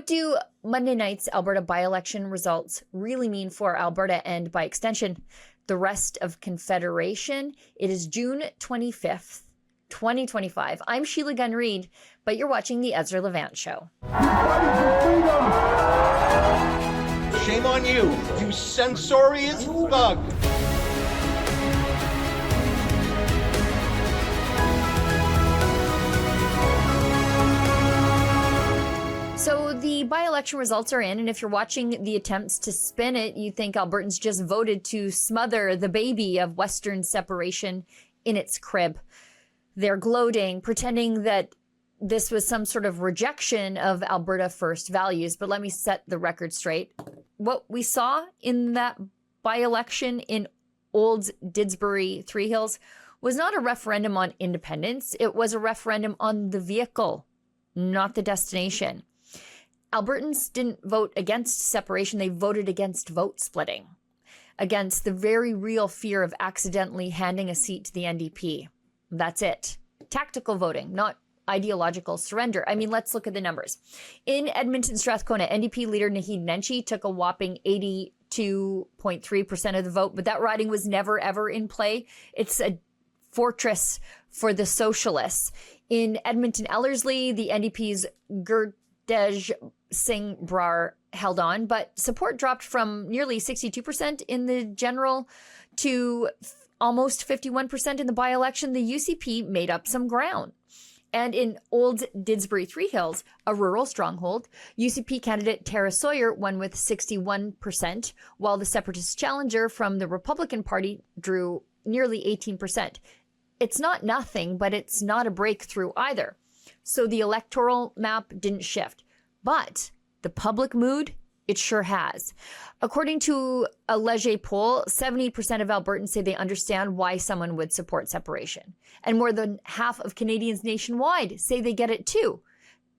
What do Monday night's Alberta by-election results really mean for Alberta and, by extension, the rest of Confederation? It is June 25th, 2025. I'm Sheila Gunn-Reid, but you're watching the Ezra Levant Show. Shame on you, you censorious thug. So the by-election results are in, and if you're watching the attempts to spin it, you think Albertans just voted to smother the baby of Western separation in its crib. They're gloating, pretending that this was some sort of rejection of Alberta First values. But let me set the record straight. What we saw in that by-election in Old Didsbury Three Hills was not a referendum on independence. It was a referendum on the vehicle, not the destination. Albertans didn't vote against separation. They voted against vote splitting, against the very real fear of accidentally handing a seat to the NDP. That's it. Tactical voting, not ideological surrender. I mean, let's look at the numbers. In Edmonton, Strathcona, NDP leader Naheed Nenshi took a whopping 82.3% of the vote, but that riding was never, ever in play. It's a fortress for the socialists. In Edmonton, Ellerslie, the NDP's Gurdej Singh Brar held on, but support dropped from nearly 62% in the general to almost 51% in the by-election. The UCP made up some ground. And in Old Didsbury Three Hills, a rural stronghold, UCP candidate Tara Sawyer won with 61%, while the separatist challenger from the Republican Party drew nearly 18%. It's not nothing, but it's not a breakthrough either. So the electoral map didn't shift. But the public mood, it sure has. According to a Leger poll, 70% of Albertans say they understand why someone would support separation. And more than half of Canadians nationwide say they get it too.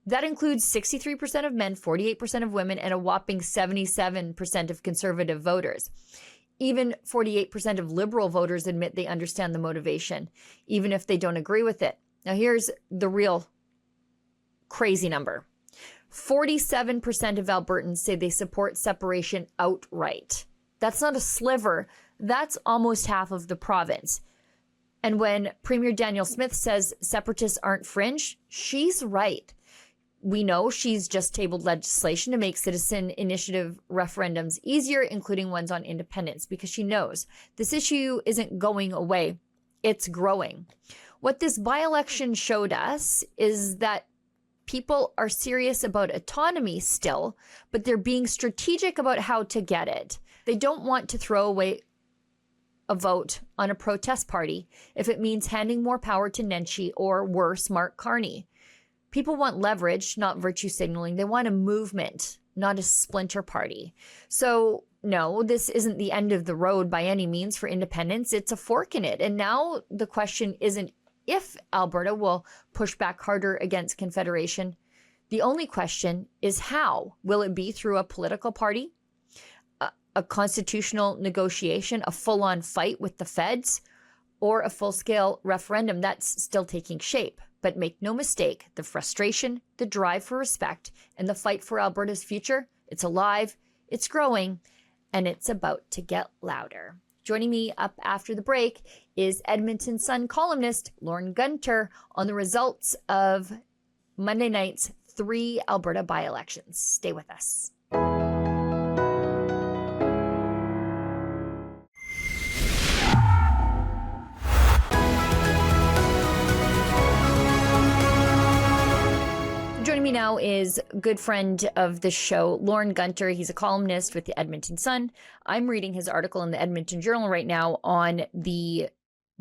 That includes 63% of men, 48% of women, and a whopping 77% of conservative voters. Even 48% of Liberal voters admit they understand the motivation, even if they don't agree with it. Now here's the real crazy number. 47% of Albertans say they support separation outright. That's not a sliver. That's almost half of the province. And when Premier Danielle Smith says separatists aren't fringe, she's right. We know she's just tabled legislation to make citizen initiative referendums easier, including ones on independence, because she knows this issue isn't going away. It's growing. What this by-election showed us is that people are serious about autonomy still, but they're being strategic about how to get it. They don't want to throw away a vote on a protest party if it means handing more power to Nenshi or, worse, Mark Carney. People want leverage, not virtue signaling. They want a movement, not a splinter party. So no, this isn't the end of the road by any means for independence. It's a fork in it. And now the question isn't if Alberta will push back harder against Confederation. The only question is how. Will it be through a political party, a constitutional negotiation, a full-on fight with the feds, or a full-scale referendum? That's still taking shape. But make no mistake, the frustration, the drive for respect, and the fight for Alberta's future, it's alive, it's growing, and it's about to get louder. Joining me up after the break is Edmonton Sun columnist Lauren Gunter on the results of Monday night's 3 Alberta by-elections. Stay with us. Joining me now is a good friend of the show, Lauren Gunter. He's a columnist with the Edmonton Sun. I'm reading his article in the Edmonton Journal right now on the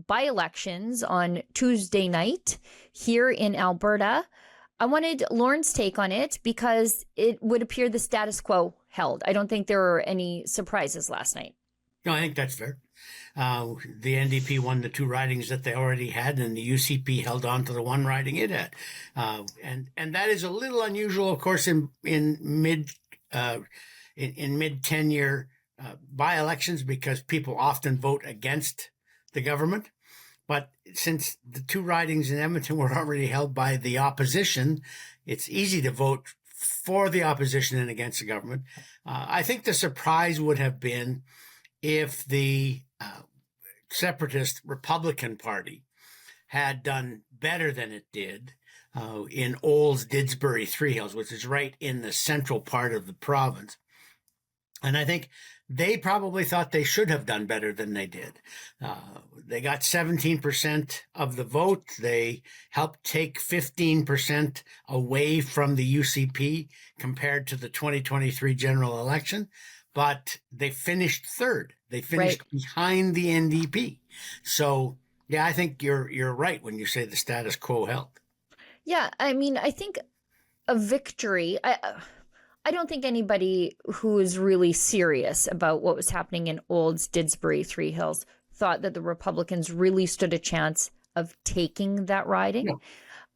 by-elections on Tuesday night here in Alberta. I wanted Lauren's take on it because it would appear the status quo held. I don't think there were any surprises last night. No, I think that's fair. The NDP won the 2 ridings that they already had, and the UCP held on to the 1 riding it had. And that is a little unusual, of course, in mid-tenure by-elections, because people often vote against the government. But since the 2 ridings in Edmonton were already held by the opposition, it's easy to vote for the opposition and against the government. I think the surprise would have been if the separatist Republican Party had done better than it did in Olds, Didsbury, Three Hills, which is right in the central part of the province. And I think they probably thought they should have done better than they did. They got 17% of the vote. They helped take 15% away from the UCP compared to the 2023 general election, but they finished third. They finished behind the NDP. So, yeah, I think you're right when you say the status quo held. Yeah, I mean, I think a victory. I don't think anybody who is really serious about what was happening in Olds, Didsbury, Three Hills thought that the Republicans really stood a chance of taking that riding.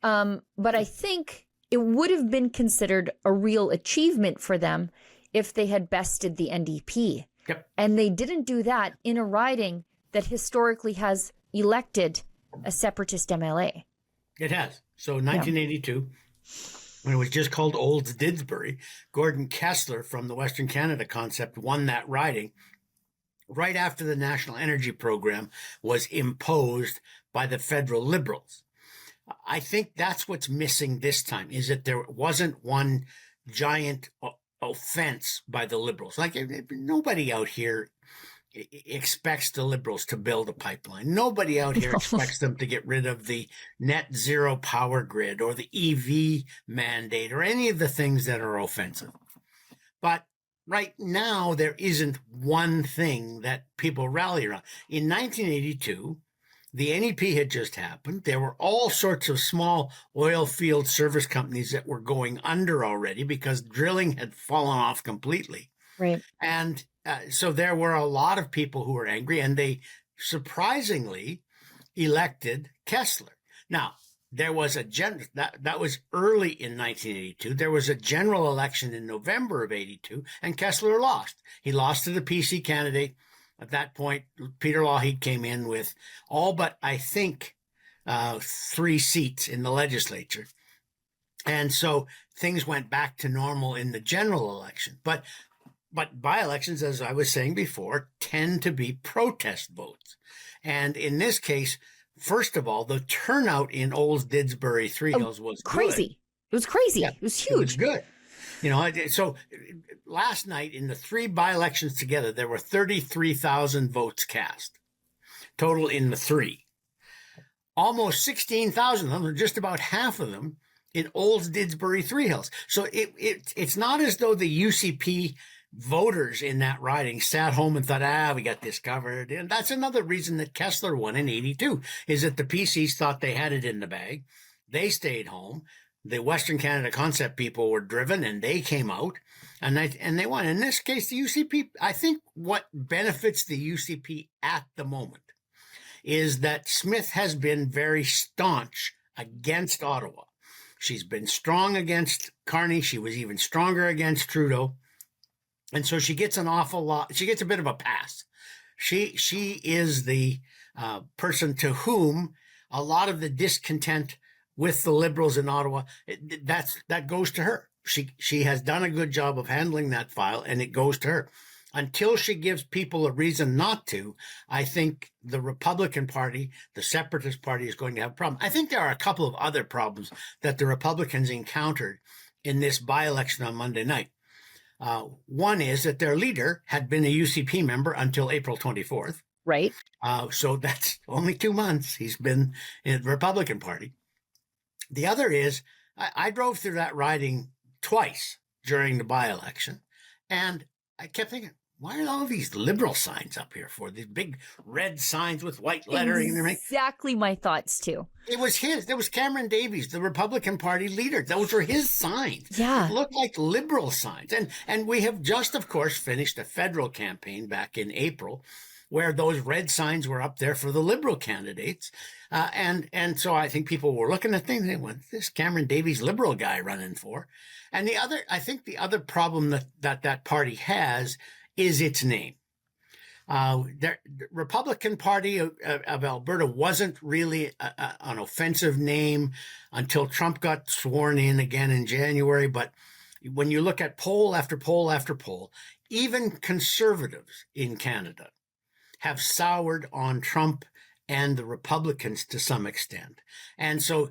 No. But I think it would have been considered a real achievement for them if they had bested the NDP. Yep. And they didn't do that in a riding that historically has elected a separatist MLA. It has. So 1982, when it was just called Olds Didsbury, Gordon Kessler from the Western Canada Concept won that riding right after the National Energy Program was imposed by the federal Liberals. I think that's what's missing this time, is that there wasn't one giant offense by the Liberals. Like, nobody out here expects the Liberals to build a pipeline. Nobody out here expects them to get rid of the net zero power grid or the EV mandate or any of the things that are offensive. But right now, there isn't one thing that people rally around. In 1982, the NEP had just happened. There were all sorts of small oil field service companies that were going under already because drilling had fallen off completely. Right. And so there were a lot of people who were angry, and they surprisingly elected Kessler. Now, there was that was early in 1982. There was a general election in November of 82, and Kessler lost. He lost to the PC candidate. At that point, Peter Lougheed came in with all but, I think, 3 seats in the legislature. And so things went back to normal in the general election. But by-elections, as I was saying before, tend to be protest votes. And in this case, first of all, the turnout in Olds, Didsbury, Three Hills was crazy. Good. It was crazy. Yeah, it was huge. It was good. You know, so last night in the 3 by-elections together, there were 33,000 votes cast total in the 3. Almost 16,000 of them, just about half of them, in Olds, Didsbury, Three Hills. So it's not as though the UCP voters in that riding sat home and thought, we got this covered. And that's another reason that Kessler won in 82, is that the PCs thought they had it in the bag. They stayed home. The Western Canada Concept people were driven, and they came out, and they won. In this case, the UCP, I think what benefits the UCP at the moment is that Smith has been very staunch against Ottawa. She's been strong against Carney. She was even stronger against Trudeau. And so she gets an awful lot. She gets a bit of a pass. She is the person to whom a lot of the discontent with the Liberals in Ottawa, that goes to her. She has done a good job of handling that file, and it goes to her. Until she gives people a reason not to, I think the Republican Party, the Separatist Party, is going to have a problem. I think there are a couple of other problems that the Republicans encountered in this by-election on Monday night. One is that their leader had been a UCP member until April 24th. Right. So that's only 2 months he's been in the Republican Party. The other is I drove through that riding twice during the by-election, and I kept thinking, why are all these Liberal signs up here for? These big red signs with white lettering and everything. Exactly my thoughts, too. It was his. There was Cameron Davies, the Republican Party leader. Those were his signs. Yeah. It looked like Liberal signs. And we have just, of course, finished a federal campaign back in April where those red signs were up there for the Liberal candidates. And so I think people were looking at things and went, this Cameron Davies Liberal guy running for. And I think the other problem that party has is its name. The Republican Party of Alberta wasn't really an offensive name until Trump got sworn in again in January, but when you look at poll after poll after poll, even conservatives in Canada have soured on Trump and the Republicans to some extent. And so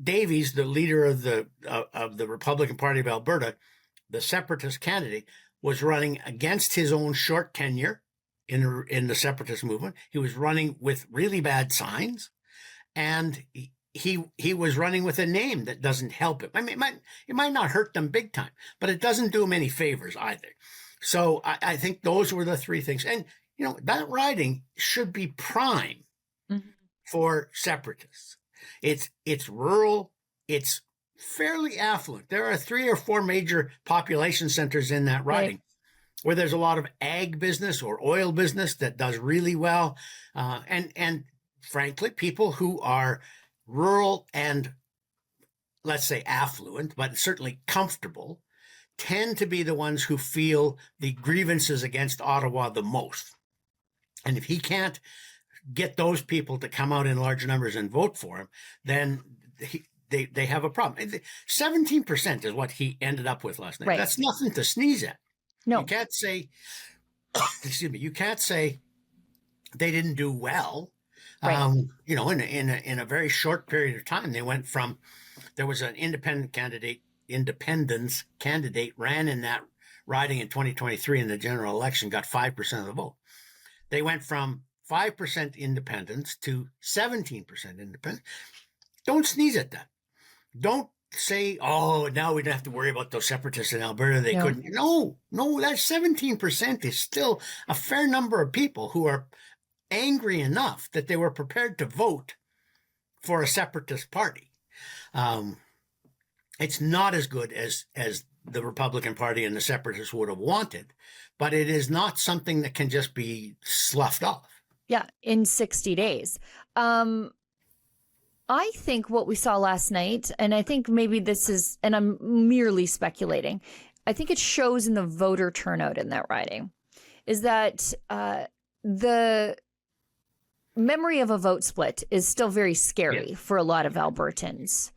Davies, the leader of the Republican Party of Alberta, the separatist candidate, was running against his own short tenure in the separatist movement. He was running with really bad signs, and he was running with a name that doesn't help him. I mean, it might not hurt them big time, but it doesn't do him any favors either. So I think those were the three things. And, that riding should be prime for separatists. It's rural. It's fairly affluent. There are 3 or 4 major population centers in that riding where there's a lot of ag business or oil business that does really well. And frankly, people who are rural and, let's say, affluent, but certainly comfortable, tend to be the ones who feel the grievances against Ottawa the most. And if he can't get those people to come out in large numbers and vote for him, then they have a problem. 17% is what he ended up with last night. Right. That's nothing to sneeze at. No. You can't say, excuse me, you can't say they didn't do well. Right. In a very short period of time, they went from, there was an independence candidate ran in that riding in 2023 in the general election, got 5% of the vote. They went from 5% independence to 17% independence. Don't sneeze at that. Don't say, oh, now we don't have to worry about those separatists in Alberta. They couldn't. No, that 17% is still a fair number of people who are angry enough that they were prepared to vote for a separatist party. It's not as good as the Republican Party and the separatists would have wanted, but it is not something that can just be sloughed off. Yeah, in 60 days. I think what we saw last night, and I think maybe this is, and I'm merely speculating, I think it shows in the voter turnout in that riding, is that the memory of a vote split is still very scary for a lot of Albertans.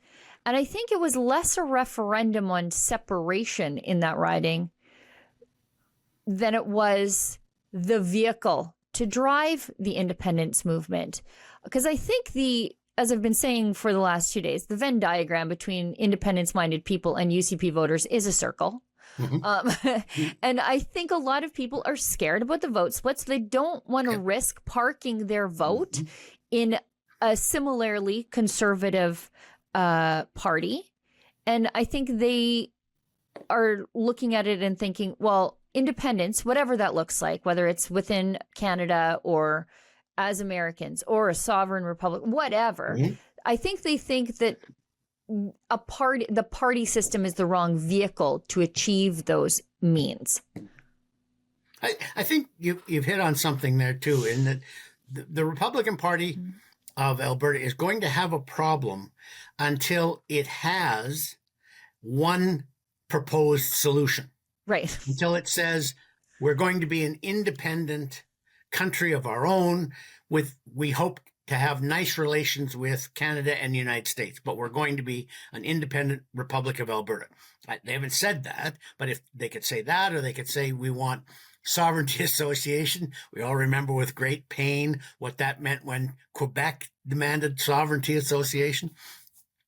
And I think it was less a referendum on separation in that riding than it was the vehicle to drive the independence movement. Because I think as I've been saying for the last 2 days, the Venn diagram between independence-minded people and UCP voters is a circle. And I think a lot of people are scared about the vote splits. They don't want to risk parking their vote in a similarly conservative party. And I think they are looking at it and thinking, well, independence, whatever that looks like, whether it's within Canada or as Americans or a sovereign republic, whatever. I think they think that the party system is the wrong vehicle to achieve those means. I think you've hit on something there too, in that the Republican Party of Alberta is going to have a problem until it has one proposed solution. Right. Until it says we're going to be an independent country of our own we hope to have nice relations with Canada and the United States, but we're going to be an independent Republic of Alberta. They haven't said that, but if they could say that, or they could say we want sovereignty association. We all remember with great pain what that meant when Quebec demanded sovereignty association,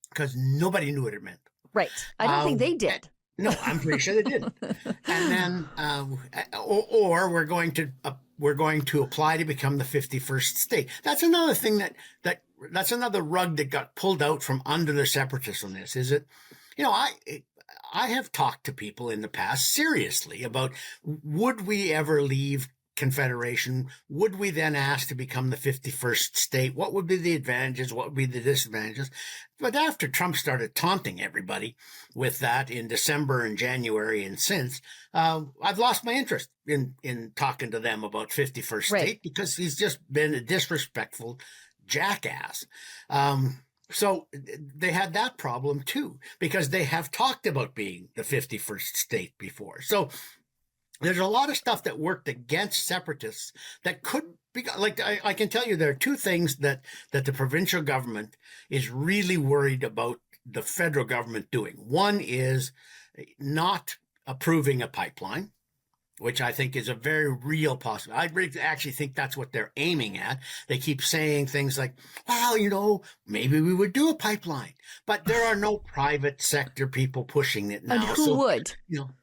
because nobody knew what it meant. Right. I don't think they did. No, I'm pretty sure they didn't. And then, or we're going to apply to become the 51st state. That's another thing that's another rug that got pulled out from under the separatists on this. Is it, I have talked to people in the past seriously about, would we ever leave Confederation? Would we then ask to become the 51st state? What would be the advantages? What would be the disadvantages? But after Trump started taunting everybody with that in December and January and since, I've lost my interest in talking to them about 51st state, because he's just been a disrespectful jackass. So they had that problem too, because they have talked about being the 51st state before. So there's a lot of stuff that worked against separatists that could be, like, I can tell you there are two things that the provincial government is really worried about the federal government doing. One is not approving a pipeline, which I think is a very real possibility. I actually think that's what they're aiming at. They keep saying things like, well, maybe we would do a pipeline, but there are no private sector people pushing it now. And who would?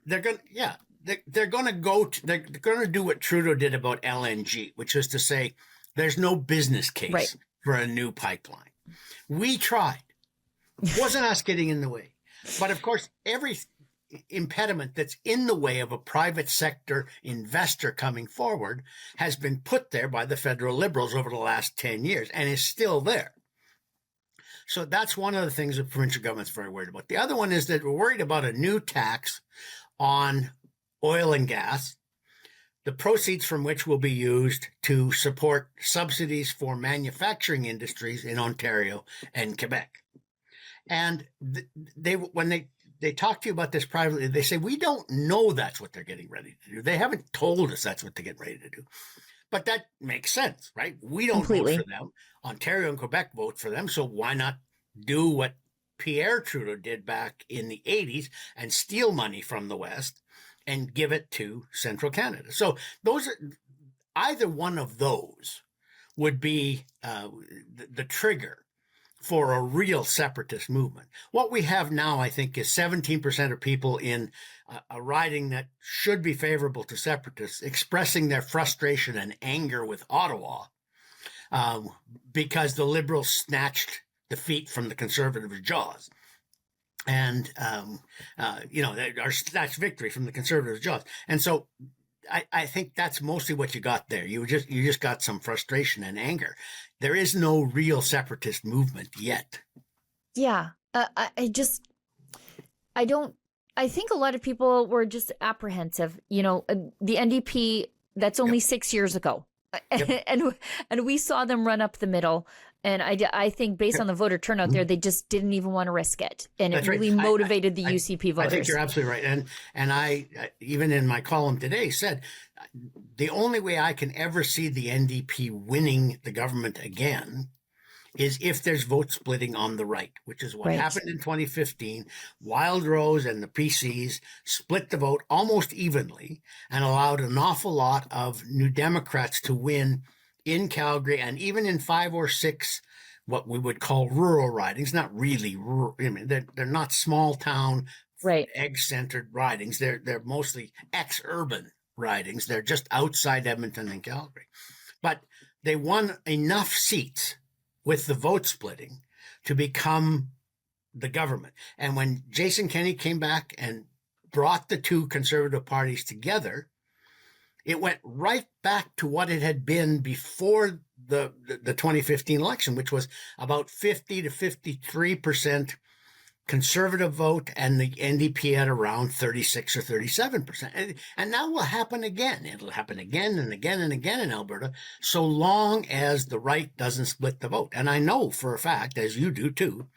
They're going to, they're going to do what Trudeau did about LNG, which is to say there's no business case for a new pipeline. We tried. It wasn't us getting in the way. But of course, every impediment that's in the way of a private sector investor coming forward has been put there by the federal Liberals over the last 10 years and is still there. So that's one of the things the provincial government's very worried about. The other one is that we're worried about a new tax on oil and gas, the proceeds from which will be used to support subsidies for manufacturing industries in Ontario and Quebec. And when they talk to you about this privately, they say, we don't know that's what they're getting ready to do. They haven't told us that's what they're getting ready to do. But that makes sense, right? We don't vote for them. Ontario and Quebec vote for them. So why not do what Pierre Trudeau did back in the 80s and steal money from the West and give it to Central Canada? So either one of those would be the trigger for a real separatist movement. What we have now, I think, is 17% of people in a riding that should be favorable to separatists expressing their frustration and anger with Ottawa because the Liberals snatched defeat from the Conservatives' jaws. And, or snatched victory from the Conservatives' jaws. And so I think that's mostly what you got there. You just got some frustration and anger. There is no real separatist movement yet. Yeah. I think a lot of people were just apprehensive. The NDP, that's only 6 years ago. Yep. And we saw them run up the middle. And I think based on the voter turnout there, they just didn't even want to risk it. And it really motivated the UCP voters. I think you're absolutely right. And I even in my column today said, the only way I can ever see the NDP winning the government again is if there's vote splitting on the right, which is what happened in 2015. Wildrose and the PCs split the vote almost evenly and allowed an awful lot of New Democrats to win in Calgary and even in 5 or 6 what we would call rural ridings. Not really rural. I mean, they're not small town, egg-centered ridings. They're mostly ex-urban ridings. They're just outside Edmonton and Calgary. But they won enough seats with the vote splitting to become the government. And when Jason Kenney came back and brought the two Conservative parties together, it went right back to what it had been before the 2015 election, which was about 50 to 53% Conservative vote, and the NDP at around 36 or 37%. And that will happen again. It'll happen again and again and again in Alberta, so long as the right doesn't split the vote. And I know for a fact, as you do too,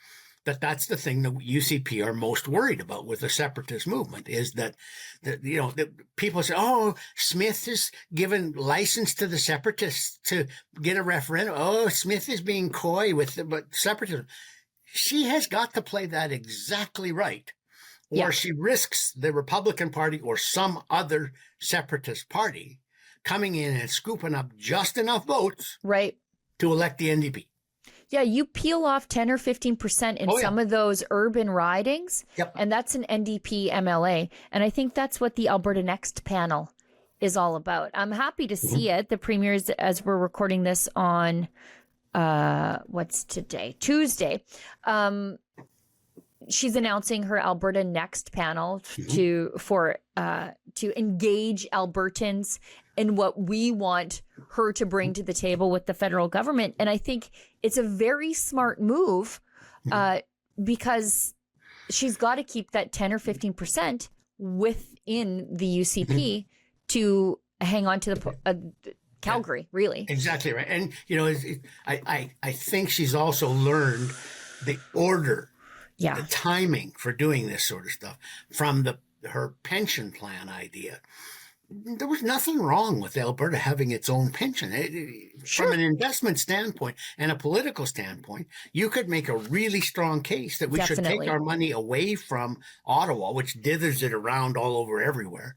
that that's the thing that UCP are most worried about with the separatist movement, is that people say, oh, Smith is given license to the separatists to get a referendum. Oh, Smith is being coy with but separatism. She has got to play that exactly right, or she risks the Republican Party or some other separatist party coming in and scooping up just enough votes to elect the NDP. Yeah, you peel off 10 or 15% in some of those urban ridings, and that's an NDP MLA. And I think that's what the Alberta Next panel is all about. I'm happy to see it. The premier's, as we're recording this on what's today? Tuesday. She's announcing her Alberta Next panel to engage Albertans in what we want her to bring to the table with the federal government. And I think it's a very smart move because she's got to keep that 10 or 15% within the UCP to hang on to the Calgary, really. Exactly right. And, I think she's also learned the order, the timing for doing this sort of stuff from her pension plan idea. there was nothing wrong with Alberta having its own pension. Sure. From an investment standpoint and a political standpoint, you could make a really strong case that we should Definitely. take our money away from Ottawa, which dithers it around all over everywhere,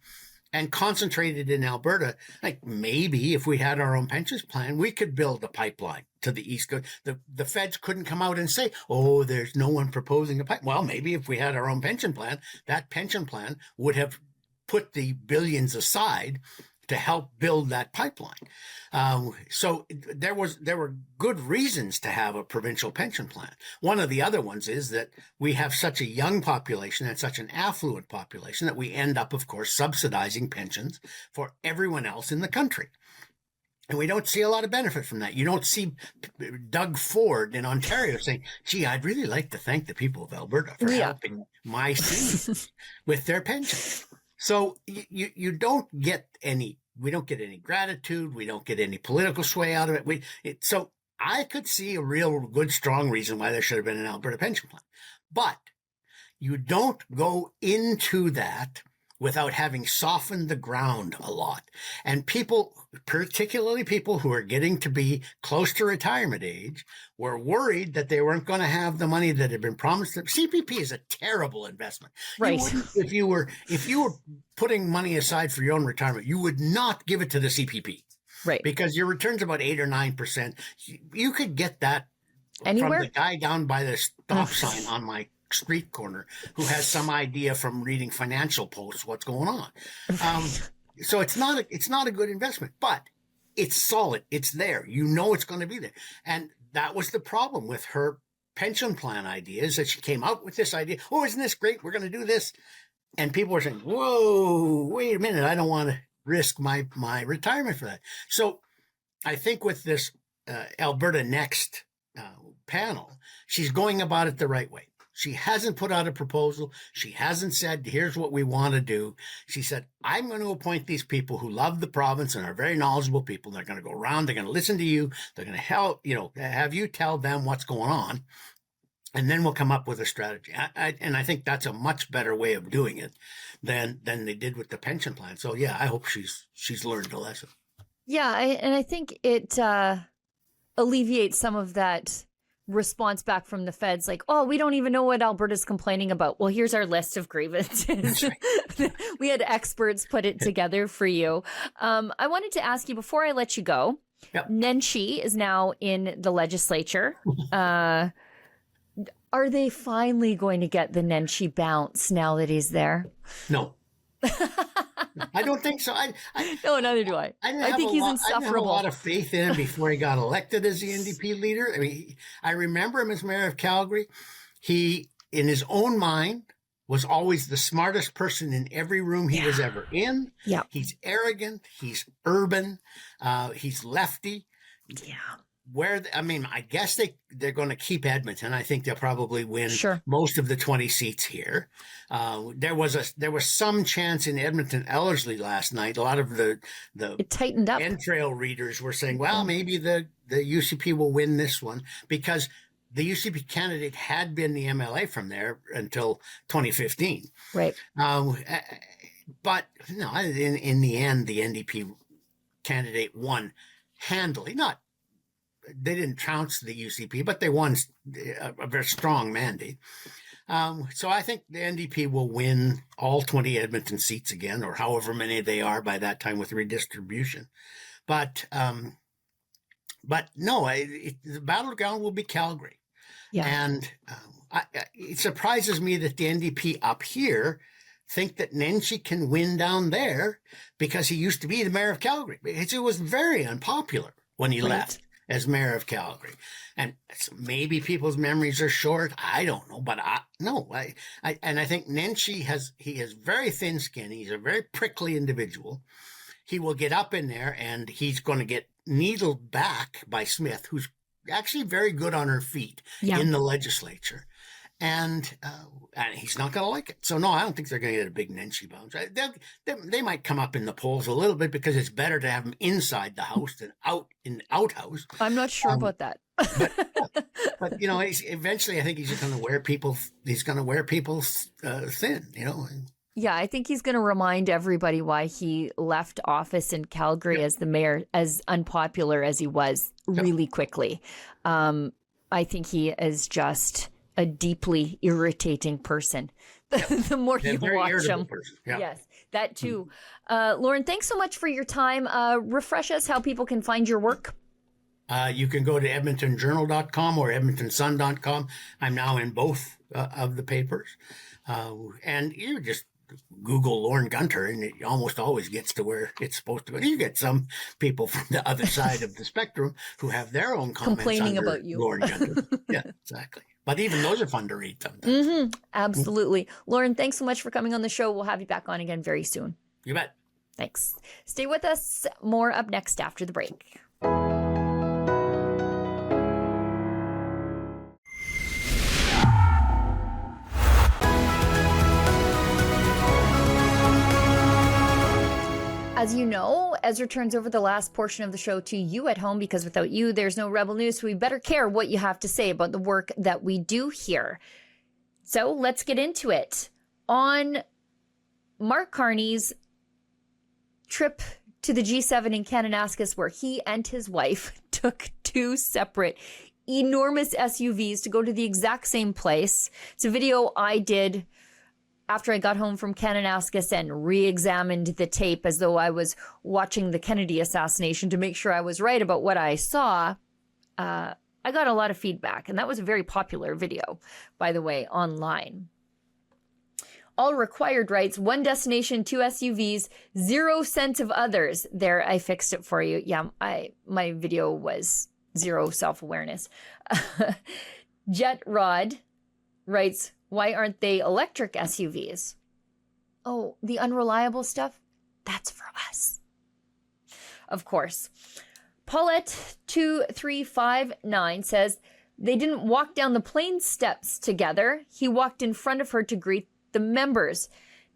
and concentrate it in Alberta. Like maybe if we had our own pensions plan, we could build a pipeline to the East Coast. The feds couldn't come out and say, oh, there's no one proposing a pipeline. Well, maybe if we had our own pension plan, that pension plan would have put the billions aside to help build that pipeline. So there were good reasons to have a provincial pension plan. One of the other ones is that we have such a young population and such an affluent population that we end up, of course, subsidizing pensions for everyone else in the country. And we don't see a lot of benefit from that. You don't see Doug Ford in Ontario saying, gee, I'd really like to thank the people of Alberta for helping my seniors with their pension. So you don't get any, we don't get any gratitude. We don't get any political sway out of it. So I could see a real good, strong reason why there should have been an Alberta pension plan. But you don't go into that without having softened the ground a lot. And people, particularly people who are getting to be close to retirement age, were worried that they weren't going to have the money that had been promised them. CPP is a terrible investment. Right. If you were putting money aside for your own retirement, you would not give it to the CPP. Right. Because your return's about 8 or 9%. You could get that anywhere from the guy down by the stop sign on my street corner who has some idea from reading Financial Post what's going on. So it's not a good investment, but it's solid. It's there. You know it's going to be there. And that was the problem with her pension plan ideas, that she came out with this idea. Oh, isn't this great? We're going to do this. And people were saying, whoa, wait a minute. I don't want to risk my retirement for that. So I think with this Alberta Next panel, she's going about it the right way. She hasn't put out a proposal. She hasn't said, here's what we want to do. She said, I'm going to appoint these people who love the province and are very knowledgeable people. They're going to go around. They're going to listen to you. They're going to help, have you tell them what's going on. And then we'll come up with a strategy. And I think that's a much better way of doing it than they did with the pension plan. So, yeah, I hope she's learned a lesson. Yeah, I think it alleviates some of that response back from the feds, like, oh, we don't even know what Alberta's complaining about. Well, here's our list of grievances. Right. We had experts put it together for you. I wanted to ask you before I let you go. Yep. Nenshi is now in the legislature. Are they finally going to get the Nenshi bounce now that he's there? No. I don't think so. No, neither do I. I think he's insufferable. I didn't have a lot of faith in him before he got elected as the NDP leader. I mean, I remember him as mayor of Calgary. He, in his own mind, was always the smartest person in every room he was ever in. Yeah. He's arrogant. He's urban. He's lefty. Yeah. I guess they're going to keep Edmonton. I think they'll probably win most of the 20 seats here. There was some chance in Edmonton Ellerslie last night. A lot of it tightened up. Entrail readers were saying, well, maybe the UCP will win this one, because the UCP candidate had been the MLA from there until 2015. Right. But no, in the end, the NDP candidate won handily. They didn't trounce the UCP, but they won a very strong mandate. So I think the NDP will win all 20 Edmonton seats again, or however many they are by that time with redistribution. But no, the battleground will be Calgary. Yeah. And it surprises me that the NDP up here think that Nenshi can win down there, because he used to be the mayor of Calgary. It was very unpopular when he left as mayor of Calgary. And maybe people's memories are short. I don't know. But I think Nenshi he has very thin skin. He's a very prickly individual. He will get up in there and he's going to get needled back by Smith, who's actually very good on her feet in the legislature. And he's not going to like it. So, no, I don't think they're going to get a big Nenshi bounce. They might come up in the polls a little bit, because it's better to have them inside the house than out in the outhouse. I'm not sure about that. but eventually I think he's going to wear people. He's going to wear people thin, Yeah, I think he's going to remind everybody why he left office in Calgary as the mayor, as unpopular as he was, really quickly. I think he is just a deeply irritating person. The more you watch him. Yes, that too. Lauren, thanks so much for your time. Refresh us how people can find your work. You can go to edmontonjournal.com or edmontonsun.com. I'm now in both of the papers. And you just Google Lauren Gunter, and it almost always gets to where it's supposed to go. You get some people from the other side of the spectrum who have their own comments complaining about you. Lauren Gunter. Yeah, exactly. But even those are fun to read sometimes. Absolutely. Lauren, thanks so much for coming on the show. We'll have you back on again very soon. You bet. Thanks. Stay with us. More up next after the break. As you know, Ezra turns over the last portion of the show to you at home because without you, there's no Rebel News. So we better care what you have to say about the work that we do here. So let's get into it. On Mark Carney's trip to the G7 in Kananaskis, where he and his wife took two separate enormous SUVs to go to the exact same place. It's a video I did after I got home from Kananaskis and re-examined the tape as though I was watching the Kennedy assassination to make sure I was right about what I saw. I got a lot of feedback, and that was a very popular video, by the way, online. All required rights, one destination, two SUVs, 0 sense of others. There, I fixed it for you. Yeah, my video was zero self-awareness. Jet Rod writes, why aren't they electric SUVs? Oh, the unreliable stuff? That's for us. Of course. Paulette2359 says, they didn't walk down the plane steps together. He walked in front of her to greet the members.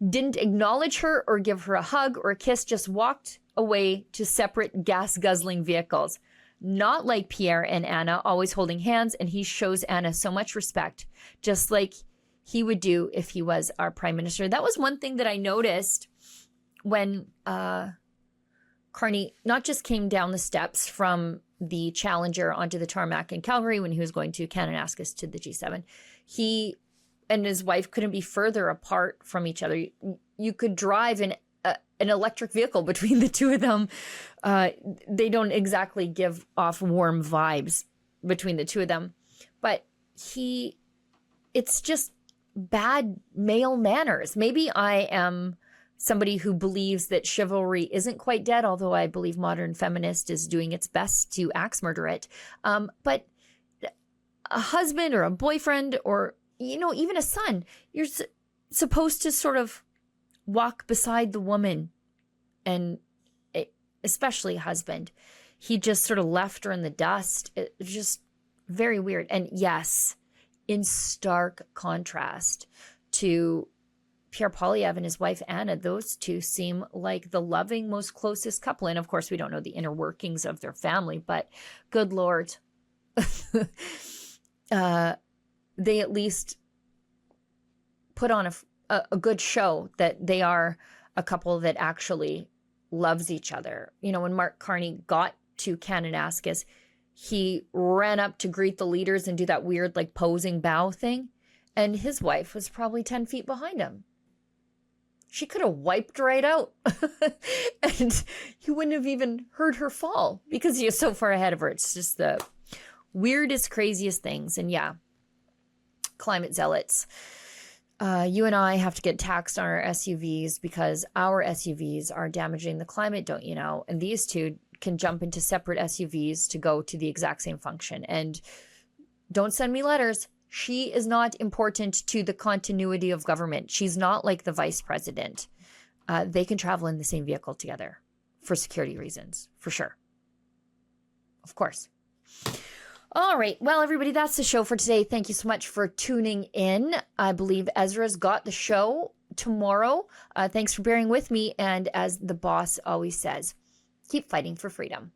Didn't acknowledge her or give her a hug or a kiss, just walked away to separate gas-guzzling vehicles. Not like Pierre and Anna, always holding hands, and he shows Anna so much respect, just like he would do if he was our prime minister. That was one thing that I noticed when Carney not just came down the steps from the Challenger onto the tarmac in Calgary when he was going to Kananaskis to the G7. He and his wife couldn't be further apart from each other. You could drive an electric vehicle between the two of them. They don't exactly give off warm vibes between the two of them. But it's just bad male manners. Maybe I am somebody who believes that chivalry isn't quite dead, although I believe modern feminist is doing its best to axe murder it. But a husband or a boyfriend or, even a son, you're supposed to sort of walk beside the woman, and especially husband. He just sort of left her in the dust. It was just very weird. And yes, in stark contrast to Pierre Poilievre and his wife Anna, those two seem like the loving, most closest couple. And of course, we don't know the inner workings of their family, but good Lord, they at least put on a good show that they are a couple that actually loves each other. When Mark Carney got to Kananaskis, he ran up to greet the leaders and do that weird, posing bow thing. And his wife was probably 10 feet behind him. She could have wiped right out. And he wouldn't have even heard her fall because he was so far ahead of her. It's just the weirdest, craziest things. And yeah, climate zealots. You and I have to get taxed on our SUVs because our SUVs are damaging the climate, don't you know? And these two can jump into separate SUVs to go to the exact same function. And don't send me letters. She is not important to the continuity of government. She's not like the vice president. They can travel in the same vehicle together for security reasons, for sure. Of course. All right. Well, everybody, that's the show for today. Thank you so much for tuning in. I believe Ezra's got the show tomorrow. Thanks for bearing with me. And as the boss always says, keep fighting for freedom.